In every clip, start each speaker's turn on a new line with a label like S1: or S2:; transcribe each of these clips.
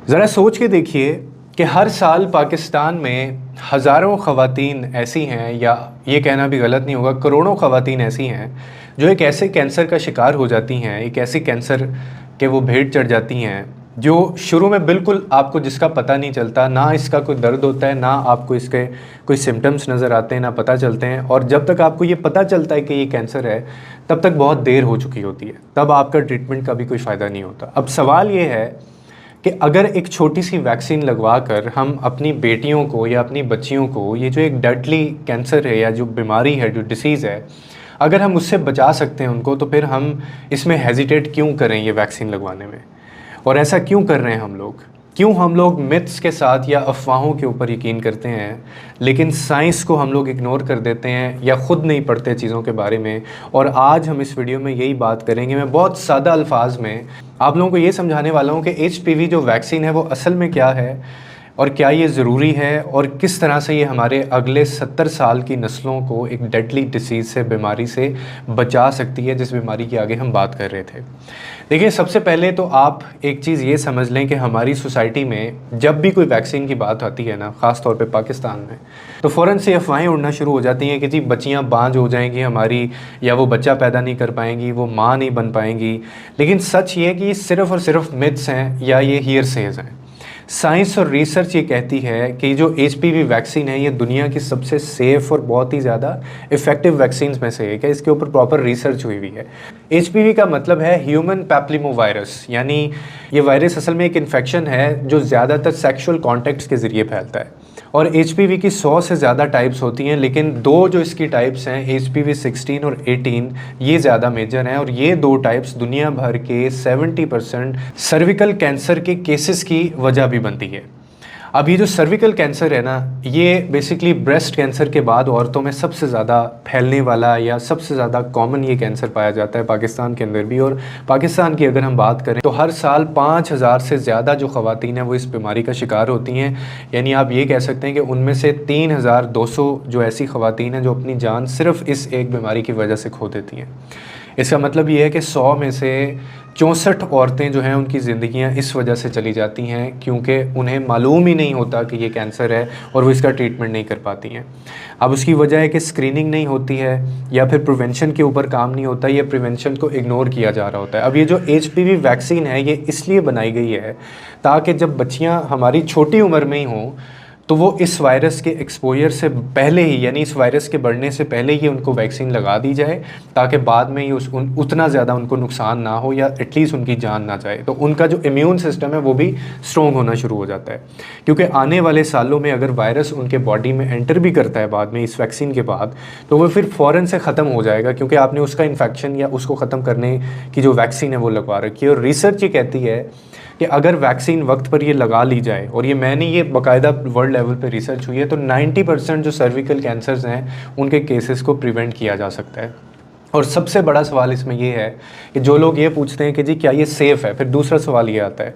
S1: ज़रा सोच के देखिए कि हर साल पाकिस्तान में हज़ारों ख़वातीन ऐसी हैं, या ये कहना भी गलत नहीं होगा, करोड़ों ख़वातीन ऐसी हैं जो एक ऐसे कैंसर का शिकार हो जाती हैं, एक ऐसी कैंसर के वो भेंट चढ़ जाती हैं जो शुरू में बिल्कुल आपको जिसका पता नहीं चलता, ना इसका कोई दर्द होता है, ना आपको इसके कोई सिम्टम्स नज़र आते हैं, ना पता चलते हैं। और जब तक आपको ये पता चलता है कि ये कैंसर है, तब तक बहुत देर हो चुकी होती है, तब आपका ट्रीटमेंट का भी कोई फ़ायदा नहीं होता। अब सवाल ये है कि अगर एक छोटी सी वैक्सीन लगवा कर हम अपनी बेटियों को या अपनी बच्चियों को ये जो एक डेडली कैंसर है या जो बीमारी है, जो डिसीज़ है, अगर हम उससे बचा सकते हैं उनको, तो फिर हम इसमें हेजिटेट क्यों करें ये वैक्सीन लगवाने में? और ऐसा क्यों कर रहे हैं हम लोग? क्यों हम लोग मिथ्स के साथ या अफवाहों के ऊपर यकीन करते हैं, लेकिन साइंस को हम लोग इग्नोर कर देते हैं या ख़ुद नहीं पढ़ते चीज़ों के बारे में? और आज हम इस वीडियो में यही बात करेंगे। मैं बहुत सादा अल्फाज में आप लोगों को ये समझाने वाला हूँ कि HPV जो वैक्सीन है वो असल में क्या है, और क्या ये ज़रूरी है, और किस तरह से ये हमारे अगले 70 साल की नस्लों को एक डेडली डिसीज़ से, बीमारी से बचा सकती है, जिस बीमारी की आगे हम बात कर रहे थे। देखिए, सबसे पहले तो आप एक चीज़ ये समझ लें कि हमारी सोसाइटी में जब भी कोई वैक्सीन की बात आती है ना, ख़ास तौर पे पाकिस्तान में, तो फ़ौरन से अफवाहें उड़ना शुरू हो जाती हैं कि जी बच्चियाँ बांझ हो जाएंगी हमारी, या वो बच्चा पैदा नहीं कर पाएंगी, वो माँ नहीं बन पाएंगी। लेकिन सच ये है कि ये सिर्फ़ और सिर्फ मिथ्स हैं या ये हियरसेज हैं। साइंस और रिसर्च ये कहती है कि जो HPV वैक्सीन है ये दुनिया की सबसे सेफ़ और बहुत ही ज़्यादा इफ़ेक्टिव वैक्सीन्स में से एक है। इसके ऊपर प्रॉपर रिसर्च हुई हुई है। HPV का मतलब है ह्यूमन पैप्लिमोवायरस, यानी ये वायरस असल में एक इन्फेक्शन है जो ज़्यादातर सेक्सुअल कॉन्टैक्ट्स के ज़रिए फैलता है। और HPV की 100 से ज़्यादा टाइप्स होती हैं, लेकिन दो जो इसकी टाइप्स हैं, HPV 16 और 18, ये ज़्यादा मेजर हैं। और ये दो टाइप्स दुनिया भर के 70% सर्विकल कैंसर के केसेस की वजह भी बनती है। अब ये जो सर्विकल कैंसर है ना, ये बेसिकली ब्रेस्ट कैंसर के बाद औरतों में सबसे ज़्यादा फैलने वाला या सबसे ज़्यादा कॉमन ये कैंसर पाया जाता है पाकिस्तान के अंदर भी। और पाकिस्तान की अगर हम बात करें तो हर साल 5000 से ज़्यादा जो ख़वातीन हैं वो इस बीमारी का शिकार होती हैं। यानी आप ये कह सकते हैं कि उनमें से 3200 जो ऐसी ख़वातीन हैं जो अपनी जान सिर्फ़ इस एक बीमारी की वजह से खो देती हैं। इसका मतलब ये है कि 100 में से 64 औरतें जो हैं उनकी ज़िंदगियां इस वजह से चली जाती हैं क्योंकि उन्हें मालूम ही नहीं होता कि ये कैंसर है और वो इसका ट्रीटमेंट नहीं कर पाती हैं। अब उसकी वजह है कि स्क्रीनिंग नहीं होती है, या फिर प्रिवेंशन के ऊपर काम नहीं होता, या प्रिवेंशन को इग्नोर किया जा रहा होता है। अब ये जो HPV वैक्सीन है ये इसलिए बनाई गई है ताकि जब बच्चियाँ हमारी छोटी उम्र में ही हों तो वो इस वायरस के एक्सपोजर से पहले ही, यानी इस वायरस के बढ़ने से पहले ही उनको वैक्सीन लगा दी जाए, ताकि बाद में ही उतना ज़्यादा उनको नुकसान ना हो या एटलीस्ट उनकी जान ना जाए। तो उनका जो इम्यून सिस्टम है वो भी स्ट्रॉन्ग होना शुरू हो जाता है, क्योंकि आने वाले सालों में अगर वायरस उनके बॉडी में एंटर भी करता है बाद में इस वैक्सीन के बाद, तो वो फिर फ़ौरन से ख़त्म हो जाएगा, क्योंकि आपने उसका इन्फेक्शन या उसको ख़त्म करने की जो वैक्सीन है वो लगवा रखी है। और रिसर्च ये कहती है कि अगर वैक्सीन वक्त पर ये लगा ली जाए, और ये मैंने ये बाकायदा वर्ल्ड लेवल पे रिसर्च हुई है, तो 90% जो सर्विकल कैंसर्स हैं उनके केसेस को प्रिवेंट किया जा सकता है। और सबसे बड़ा सवाल इसमें ये है कि जो लोग ये पूछते हैं कि जी क्या ये सेफ़ है, फिर दूसरा सवाल ये आता है,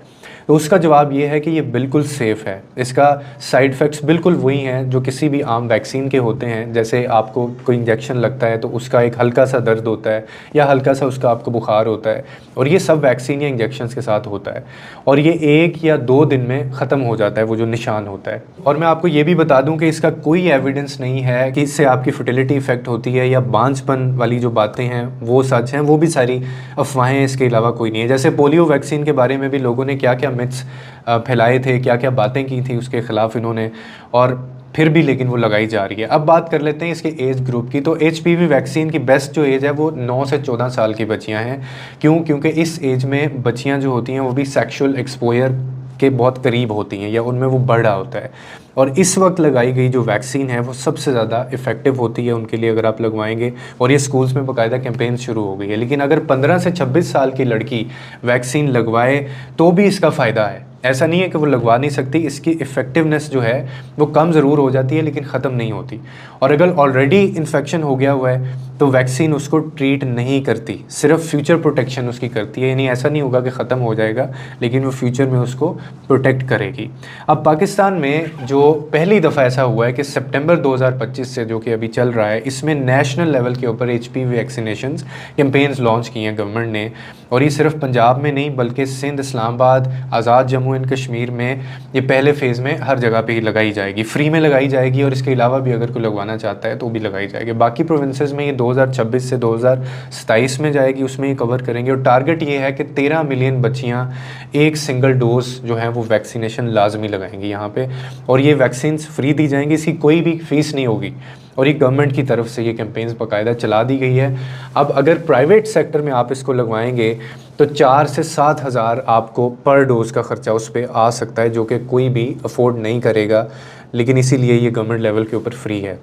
S1: तो उसका जवाब ये है कि ये बिल्कुल सेफ़ है। इसका साइड इफ़ेक्ट्स बिल्कुल वही हैं जो किसी भी आम वैक्सीन के होते हैं। जैसे आपको कोई इंजेक्शन लगता है तो उसका एक हल्का सा दर्द होता है, या हल्का सा उसका आपको बुखार होता है, और ये सब वैक्सीन या इंजेक्शन्स के साथ होता है, और ये 1 या 2 दिन में ख़त्म हो जाता है वो जो निशान होता है। और मैं आपको ये भी बता दूँ कि इसका कोई एविडेंस नहीं है कि इससे आपकी फर्टिलिटी इफ़ेक्ट होती है, या बांझपन वाली जो बातें हैं वो सच हैं, वो भी सारी अफवाहें, इसके अलावा कोई नहीं है। जैसे पोलियो वैक्सीन के बारे में भी लोगों ने क्या क्या मिथ्स फैलाए थे, क्या क्या बातें की थी उसके ख़िलाफ़ इन्होंने, और फिर भी लेकिन वो लगाई जा रही है। अब बात कर लेते हैं इसके एज ग्रुप की। तो HPV वैक्सीन की बेस्ट जो एज है वो 9 से 14 साल की बच्चियां हैं। क्यों? क्योंकि इस एज में बच्चियां जो होती हैं वो भी सेक्सुअल एक्सपोजर के बहुत करीब होती हैं, या उनमें वो बढ़ रहा होता है। और इस वक्त लगाई गई जो वैक्सीन है वो सबसे ज़्यादा इफ़ेक्टिव होती है उनके लिए, अगर आप लगवाएंगे। और ये स्कूल्स में बाकायदा कैंपेन शुरू हो गई है। लेकिन अगर 15 से 26 साल की लड़की वैक्सीन लगवाए तो भी इसका फ़ायदा है। ऐसा नहीं है कि वो लगवा नहीं सकती, इसकी इफ़ेक्टिवनेस जो है वो कम ज़रूर हो जाती है लेकिन ख़त्म नहीं होती। और अगर ऑलरेडी इन्फेक्शन हो गया हुआ है तो वैक्सीन उसको ट्रीट नहीं करती, सिर्फ फ्यूचर प्रोटेक्शन उसकी करती है। यानी ऐसा नहीं होगा कि ख़त्म हो जाएगा, लेकिन वो फ्यूचर में उसको प्रोटेक्ट करेगी। अब पाकिस्तान में जो पहली दफ़ा ऐसा हुआ है कि सितंबर 2025 से, जो कि अभी चल रहा है, इसमें नेशनल लेवल के ऊपर HPV वैक्सीनेशंस कैंपेन्स लॉन्च किए हैं गवर्नमेंट ने। और ये सिर्फ पंजाब में नहीं बल्कि सिंध, इस्लामाबाद, आज़ाद जम्मू एंड कश्मीर में ये पहले फ़ेज़ में हर जगह पे ही लगाई जाएगी, फ्री में लगाई जाएगी। और इसके अलावा भी अगर कोई लगवाना चाहता है तो भी लगाई जाएगी। बाकी प्रोविंसेस में ये 2026 से 2027 में जाएगी, उसमें ही कवर करेंगे। और टारगेट ये है कि 13 मिलियन बच्चियाँ एक सिंगल डोज जो है वो वैक्सीनेशन लाजमी लगाएंगी यहाँ पे। और ये वैक्सीन फ्री दी जाएंगी, इसकी कोई भी फ़ीस नहीं होगी। और ये गवर्नमेंट की तरफ से ये कैंपेन्स बाकायदा चला दी गई है। अब अगर प्राइवेट सेक्टर में आप इसको लगवाएंगे तो 4 से 7 हज़ार आपको पर डोज़ का ख़र्चा उस पर आ सकता है, जो कि कोई भी अफोर्ड नहीं करेगा। लेकिन इसीलिए ये गवर्नमेंट लेवल के ऊपर फ्री है।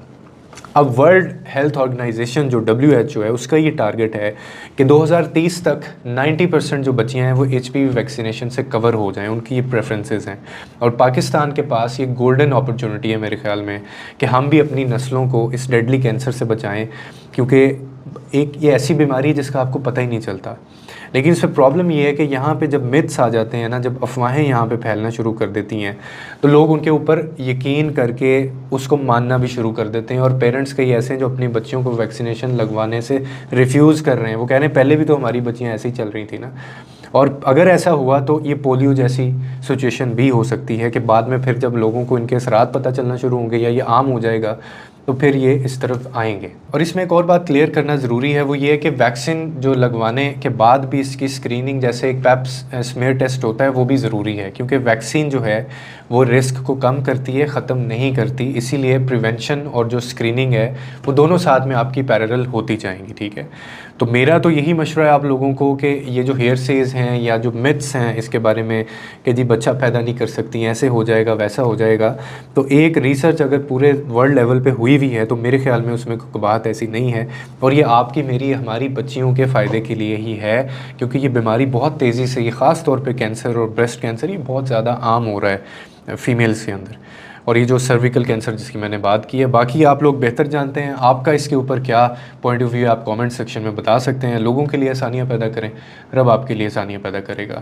S1: अब वर्ल्ड हेल्थ ऑर्गेनाइजेशन जो WHO है, उसका ये टारगेट है कि 2030 तक 90% जो बच्चियाँ हैं वो HPV वैक्सीनेशन से कवर हो जाएं, उनकी ये प्रेफरेंसेस हैं। और पाकिस्तान के पास ये गोल्डन अपॉर्चुनिटी है मेरे ख्याल में कि हम भी अपनी नस्लों को इस डेडली कैंसर से बचाएं, क्योंकि एक ये ऐसी बीमारी है जिसका आपको पता ही नहीं चलता। लेकिन इसमें प्रॉब्लम ये है कि यहाँ पे जब मिथ्स आ जाते हैं ना, जब अफवाहें यहाँ पे फैलना शुरू कर देती हैं, तो लोग उनके ऊपर यकीन करके उसको मानना भी शुरू कर देते हैं। और पेरेंट्स कई ऐसे हैं जो अपनी बच्चियों को वैक्सीनेशन लगवाने से रिफ्यूज़ कर रहे हैं। वो कह रहे हैं पहले भी तो हमारी बच्चियाँ ऐसे ही चल रही थी ना। और अगर ऐसा हुआ तो ये पोलियो जैसी सिचुएशन भी हो सकती है कि बाद में फिर जब लोगों को इनके असरात पता चलना शुरू होंगे या ये आम हो जाएगा तो फिर ये इस तरफ आएंगे। और इसमें एक और बात क्लियर करना ज़रूरी है, वो ये है कि वैक्सीन जो लगवाने के बाद भी इसकी स्क्रीनिंग, जैसे एक पैप स्मेयर टेस्ट होता है, वो भी ज़रूरी है। क्योंकि वैक्सीन जो है वो रिस्क को कम करती है, ख़त्म नहीं करती। इसीलिए प्रिवेंशन और जो स्क्रीनिंग है वो दोनों साथ में आपकी पैरेलल होती जाएंगी, ठीक है। तो मेरा तो यही मशवरा है आप लोगों को कि ये जो हेयरसेज हैं या जो मिथ्स हैं इसके बारे में कि जी बच्चा पैदा नहीं कर सकती, ऐसे हो जाएगा वैसा हो जाएगा, तो एक रिसर्च अगर पूरे वर्ल्ड लेवल पे हुई भी है तो मेरे ख्याल में उसमें कोई बात ऐसी नहीं है। और ये आपकी, मेरी, हमारी बच्चियों के फ़ायदे के लिए ही है, क्योंकि ये बीमारी बहुत तेज़ी से, ये ख़ास तौर पे कैंसर और ब्रेस्ट कैंसर, ये बहुत ज़्यादा आम हो रहा है फ़ीमेल्स के अंदर। और ये जो सर्विकल कैंसर जिसकी मैंने बात की है, बाकी आप लोग बेहतर जानते हैं। आपका इसके ऊपर क्या पॉइंट ऑफ व्यू है, आप कमेंट सेक्शन में बता सकते हैं। लोगों के लिए आसानियाँ पैदा करें, रब आपके लिए आसानियाँ पैदा करेगा।